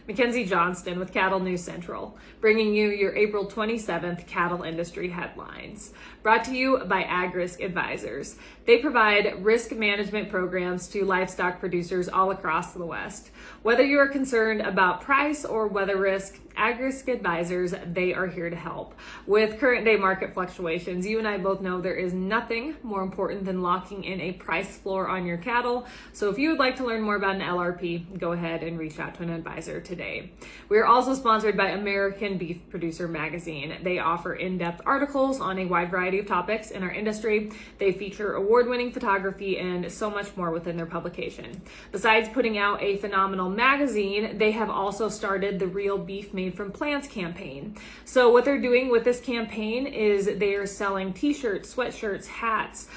Mackenzie Johnston with Cattle News Central, bringing you your April 27th cattle industry headlines. Brought to you by Agric Advisors. They provide risk management programs to livestock producers all across the West. Whether you are concerned about price or weather risk, Agric Advisors, they are here to help. With current day market fluctuations, you and I both know there is nothing more important than locking in a price floor on your cattle. So if you would like to learn more about an LRP, go ahead and reach out to an advisor today. We are also sponsored by American Beef Producer Magazine. They offer in-depth articles on a wide variety of topics in our industry. They feature award-winning photography and so much more within their publication. Besides putting out a phenomenal magazine, they have also started the Real Beef Made from Plants campaign. So what they're doing with this campaign is they are selling t-shirts, sweatshirts, hats,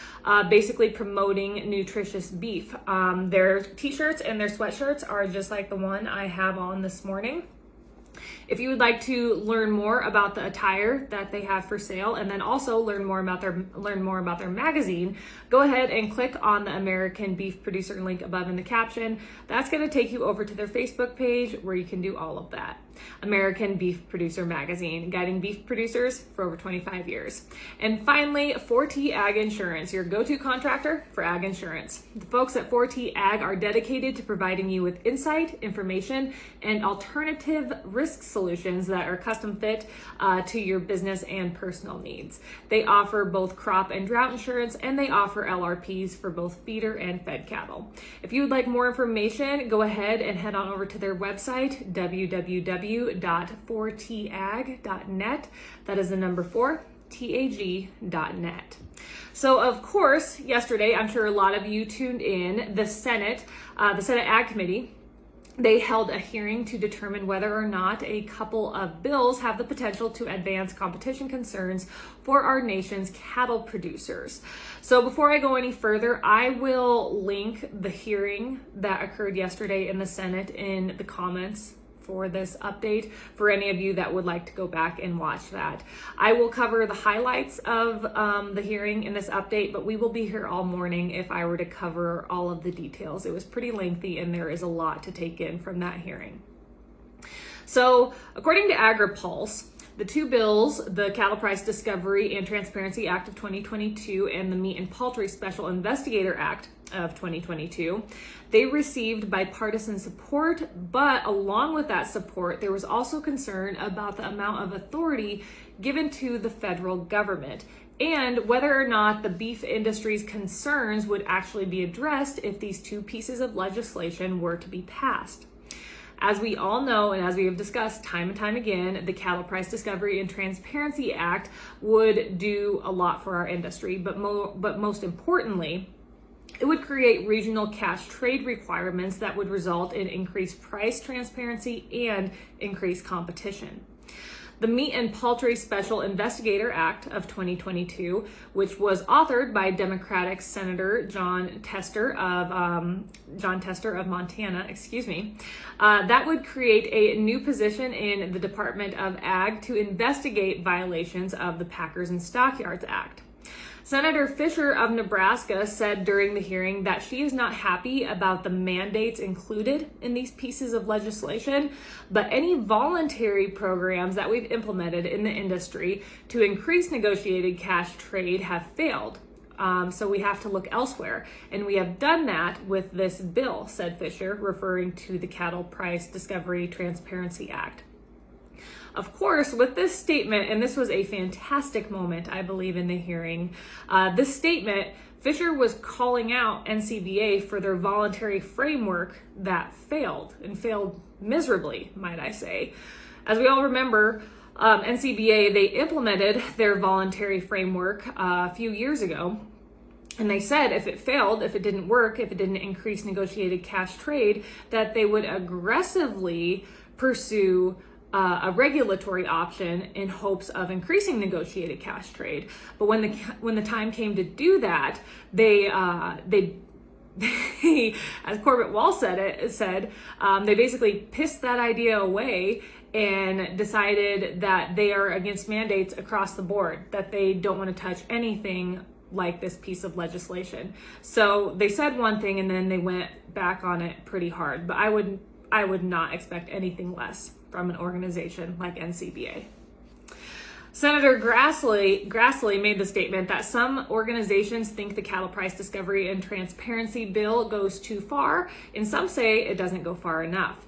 basically promoting nutritious beef. Their t-shirts and their sweatshirts are just like the one I have on this morning. If you would like to learn more about the attire that they have for sale and then also learn more about their magazine, go ahead and click on the American Beef Producer link above in the caption. That's going to take you over to their Facebook page where you can do all of that. American Beef Producer Magazine, guiding beef producers for over 25 years. And finally, 4T Ag Insurance, your go-to contractor for ag insurance. The folks at 4T Ag are dedicated to providing you with insight, information, and alternative risk solutions that are custom fit to your business and personal needs. They offer both crop and drought insurance, and they offer LRPs for both feeder and fed cattle. If you would like more information, go ahead and head on over to their website, www.4tag.net. That is the number 4, TAG.net. So of course, yesterday, I'm sure a lot of you tuned in, the Senate Ag Committee, they held a hearing to determine whether or not a couple of bills have the potential to advance competition concerns for our nation's cattle producers. So before I go any further, I will link the hearing that occurred yesterday in the Senate in the comments for this update for any of you that would like to go back and watch that. I will cover the highlights of the hearing in this update, but we will be here all morning if I were to cover all of the details. It was pretty lengthy and there is a lot to take in from that hearing. So according to AgriPulse, the two bills, the Cattle Price Discovery and Transparency Act of 2022 and the Meat and Poultry Special Investigator Act of 2022, they received bipartisan support, but along with that support, there was also concern about the amount of authority given to the federal government and whether or not the beef industry's concerns would actually be addressed if these two pieces of legislation were to be passed. As we all know, and as we have discussed time and time again, the Cattle Price Discovery and Transparency Act would do a lot for our industry, but most importantly, it would create regional cash trade requirements that would result in increased price transparency and increased competition. The Meat and Poultry Special Investigator Act of 2022, which was authored by Democratic Senator John Tester of Montana, that would create a new position in the Department of Ag to investigate violations of the Packers and Stockyards Act. Senator Fisher of Nebraska said during the hearing that she is not happy about the mandates included in these pieces of legislation, but any voluntary programs that we've implemented in the industry to increase negotiated cash trade have failed. So we have to look elsewhere. And we have done that with this bill, said Fisher, referring to the Cattle Price Discovery Transparency Act. Of course, with this statement, and this was a fantastic moment, I believe, in the hearing, this statement, Fisher was calling out NCBA for their voluntary framework that failed, and failed miserably, might I say. As we all remember, NCBA, they implemented their voluntary framework a few years ago, and they said if it failed, if it didn't work, if it didn't increase negotiated cash trade, that they would aggressively pursue a regulatory option in hopes of increasing negotiated cash trade. But when the time came to do that, they as Corbett Wall said, they basically pissed that idea away and decided that they are against mandates across the board, that they don't want to touch anything like this piece of legislation. So they said one thing and then they went back on it pretty hard. But I would I would not expect anything less from an organization like NCBA. Senator Grassley made the statement that some organizations think the cattle price discovery and transparency bill goes too far, and some say it doesn't go far enough.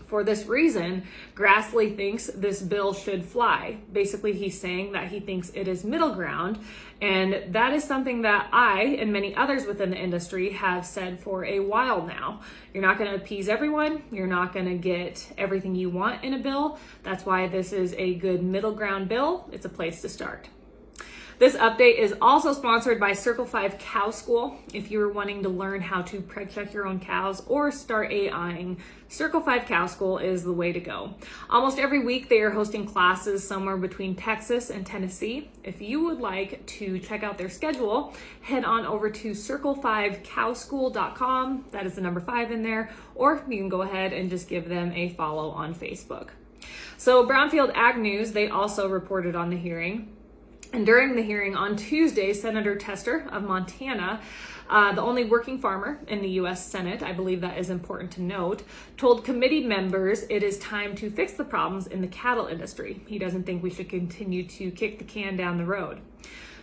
For this reason, Grassley thinks this bill should fly. Basically, he's saying that he thinks it is middle ground, and that is something that I and many others within the industry have said for a while now. You're not going to appease everyone. You're not going to get everything you want in a bill. That's why this is a good middle ground bill. It's a place to start. This update is also sponsored by Circle 5 Cow School. If you're wanting to learn how to preg check your own cows or start AIing, Circle 5 Cow School is the way to go. Almost every week they are hosting classes somewhere between Texas and Tennessee. If you would like to check out their schedule, head on over to circle5cowschool.com. That is the number 5 in there, or you can go ahead and just give them a follow on Facebook. So Brownfield Ag News, they also reported on the hearing. And during the hearing on Tuesday, Senator Tester of Montana, the only working farmer in the U.S. Senate, I believe that is important to note, told committee members it is time to fix the problems in the cattle industry. He doesn't think we should continue to kick the can down the road.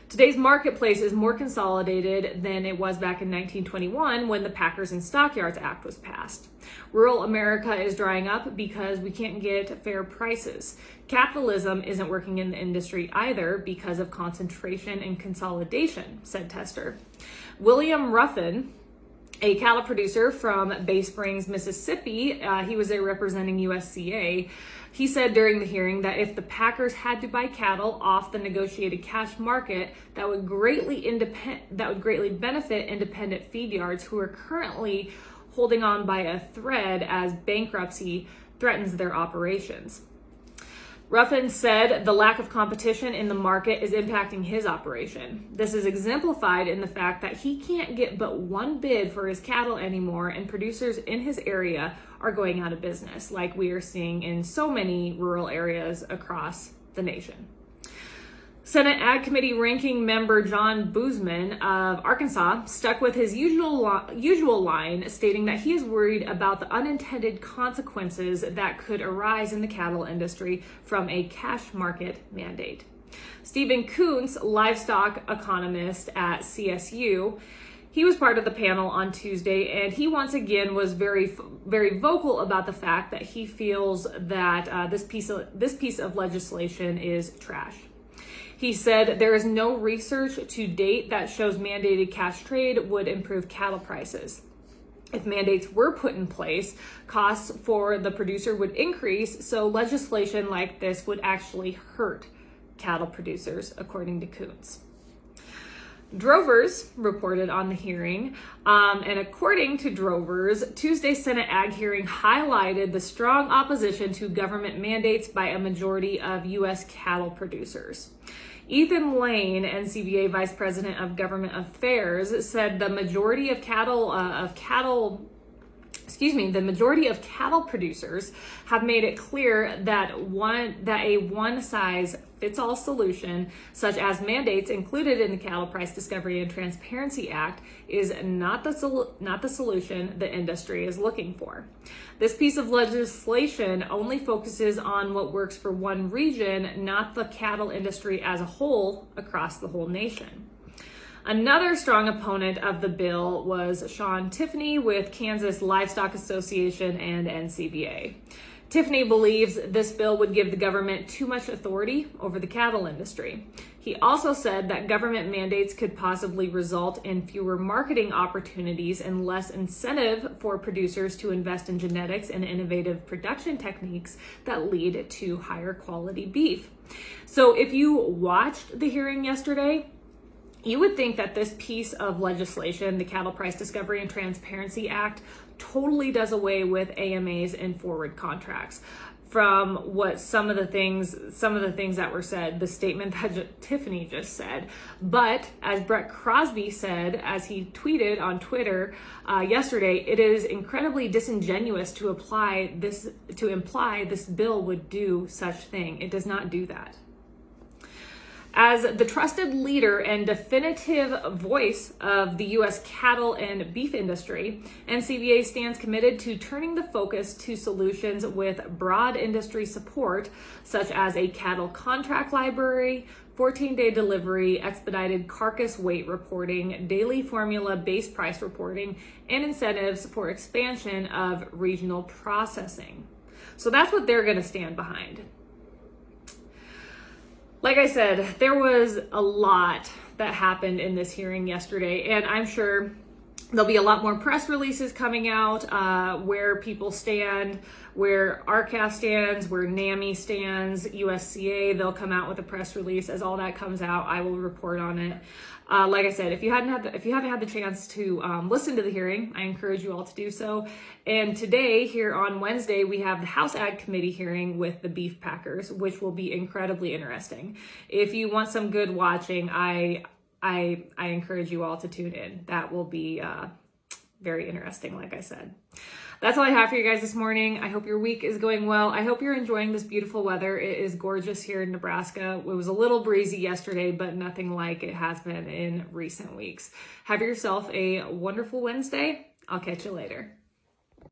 Today's marketplace is more consolidated than it was back in 1921 when the Packers and Stockyards Act was passed. Rural America is drying up because we can't get fair prices. Capitalism isn't working in the industry either because of concentration and consolidation, said Tester. William Ruffin, a cattle producer from Bay Springs, Mississippi, he was there representing USCA. He said during the hearing that if the Packers had to buy cattle off the negotiated cash market, that would greatly benefit independent feed yards who are currently holding on by a thread as bankruptcy threatens their operations. Ruffin said the lack of competition in the market is impacting his operation. This is exemplified in the fact that he can't get but one bid for his cattle anymore, and producers in his area are going out of business, like we are seeing in so many rural areas across the nation. Senate Ag Committee Ranking Member John Boozman of Arkansas stuck with his usual line, stating that he is worried about the unintended consequences that could arise in the cattle industry from a cash market mandate. Stephen Kuntz, livestock economist at CSU, he was part of the panel on Tuesday, and he once again was very vocal about the fact that he feels that this piece of legislation is trash. He said there is no research to date that shows mandated cash trade would improve cattle prices. If mandates were put in place, costs for the producer would increase, so legislation like this would actually hurt cattle producers, according to Kuntz. Drovers reported on the hearing, and according to Drovers, Tuesday's Senate Ag hearing highlighted the strong opposition to government mandates by a majority of U.S. cattle producers. Ethan Lane, NCBA Vice President of Government Affairs, said the majority of cattle producers have made it clear that a one-size-fits-all solution, such as mandates included in the Cattle Price Discovery and Transparency Act, is not the solution the industry is looking for. This piece of legislation only focuses on what works for one region, not the cattle industry as a whole across the whole nation. Another strong opponent of the bill was Sean Tiffany with Kansas Livestock Association and NCBA. Tiffany believes this bill would give the government too much authority over the cattle industry. He also said that government mandates could possibly result in fewer marketing opportunities and less incentive for producers to invest in genetics and innovative production techniques that lead to higher quality beef. So if you watched the hearing yesterday, you would think that this piece of legislation, the Cattle Price Discovery and Transparency Act, totally does away with AMAs and forward contracts. From what some of the things that were said, the statement that Tiffany just said. But as Brett Crosby said, as he tweeted on Twitter yesterday, it is incredibly disingenuous to imply this bill would do such thing. It does not do that. As the trusted leader and definitive voice of the U.S. cattle and beef industry, NCBA stands committed to turning the focus to solutions with broad industry support, such as a cattle contract library, 14-day delivery, expedited carcass weight reporting, daily formula base price reporting, and incentives for expansion of regional processing. So that's what they're going to stand behind. Like I said, there was a lot that happened in this hearing yesterday, and I'm sure there'll be a lot more press releases coming out where people stand, where RCAF stands, where NAMI stands, USCA, they'll come out with a press release. As all that comes out, I will report on it. Like I said, if you haven't had the chance to listen to the hearing, I encourage you all to do so. And today, here on Wednesday, we have the House Ag Committee hearing with the beef packers, which will be incredibly interesting. If you want some good watching, I encourage you all to tune in. That will be very interesting, like I said. That's all I have for you guys this morning. I hope your week is going well. I hope you're enjoying this beautiful weather. It is gorgeous here in Nebraska. It was a little breezy yesterday, but nothing like it has been in recent weeks. Have yourself a wonderful Wednesday. I'll catch you later.